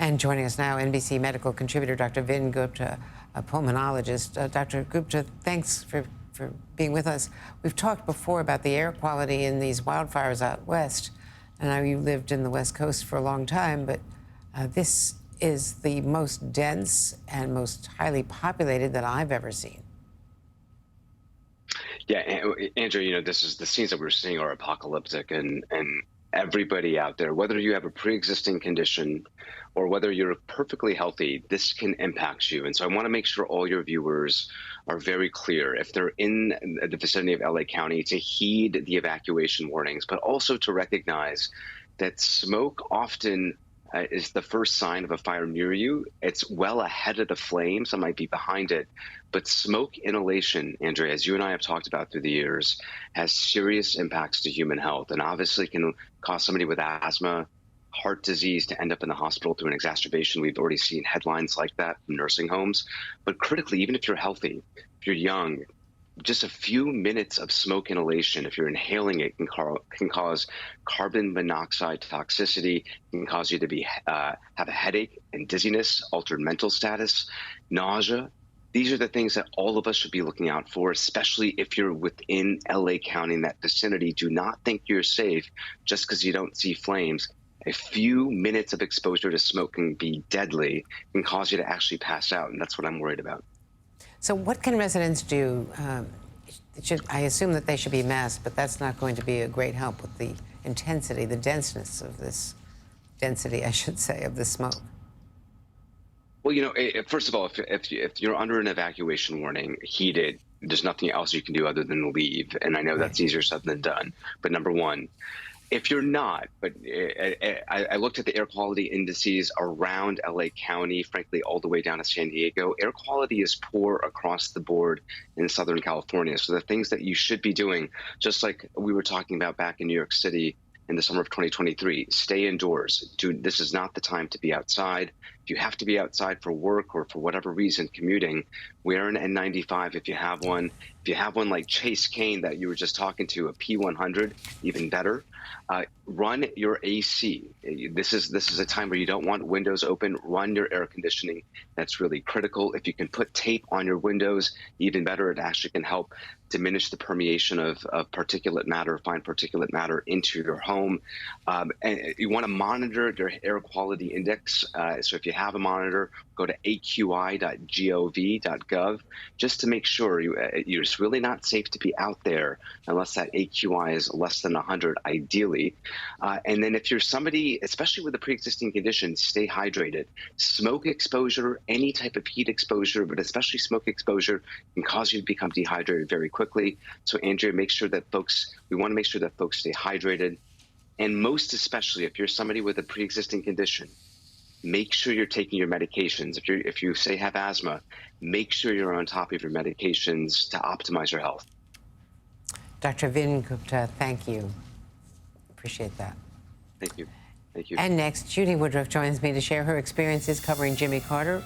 And joining us now, NBC medical contributor Dr. Vin Gupta, a pulmonologist. Dr. Gupta, thanks for being with us. We've talked before about the air quality in these wildfires out west. And I know you lived in the West Coast for a long time, but this is the most dense and most highly populated that I've ever seen. Yeah, Andrew, the scenes that we're seeing are apocalyptic, and everybody out there, whether you have a pre-existing condition or whether you're perfectly healthy, this can impact you. And so I want to make sure all your viewers are very clear, if they're in the vicinity of LA County, to heed the evacuation warnings, but also to recognize that smoke often is the first sign of a fire near you. It's well ahead of the flames. Some might be behind it. But smoke inhalation, Andrea, as you and I have talked about through the years, has serious impacts to human health, and obviously can cause somebody with asthma, heart disease to end up in the hospital through an exacerbation. We've already seen headlines like that from nursing homes. But critically, even if you're healthy, if you're young, just a few minutes of smoke inhalation, if you're inhaling it, can cause carbon monoxide toxicity, can cause you to have a headache and dizziness, altered mental status, nausea. These are the things that all of us should be looking out for, especially if you're within LA County in that vicinity. Do not think you're safe just because you don't see flames. A few minutes of exposure to smoke can be deadly, can cause you to actually pass out, and that's what I'm worried about. So what can residents do? I assume that they should be masked, but that's not going to be a great help with the intensity, the denseness of this, density, I should say, of the smoke. Well, first of all, if you're under an evacuation warning, heed it. There's nothing else you can do other than leave. And I know that's easier said than done. But number one, if you're not, but I looked at the air quality indices around LA County, frankly, all the way down to San Diego. Air quality is poor across the board in Southern California. So the things that you should be doing, just like we were talking about back in New York City in the summer of 2023, stay indoors. This is not the time to be outside. If you have to be outside for work or for whatever reason, commuting, wear an N95 if you have one. If you have one like Chase Kane that you were just talking to, a P100, even better. Run your AC. This is a time where you don't want windows open. Run your air conditioning. That's really critical. If you can put tape on your windows, even better. It actually can help diminish the permeation of particulate matter, fine particulate matter into your home. And you want to monitor your air quality index. So if you have a monitor, go to aqi.gov, just to make sure it's really not safe to be out there unless that AQI is less than 100, ideally. And then if you're somebody, especially with a pre-existing condition, stay hydrated. Smoke exposure, any type of heat exposure, but especially smoke exposure, can cause you to become dehydrated very quickly. So Andrea, we want to make sure that folks stay hydrated. And most especially if you're somebody with a pre-existing condition, make sure you're taking your medications. If you say have asthma, make sure you're on top of your medications to optimize your health. Dr. Vin Gupta, thank you. Appreciate that. Thank you. Thank you. And next, Judy Woodruff joins me to share her experiences covering Jimmy Carter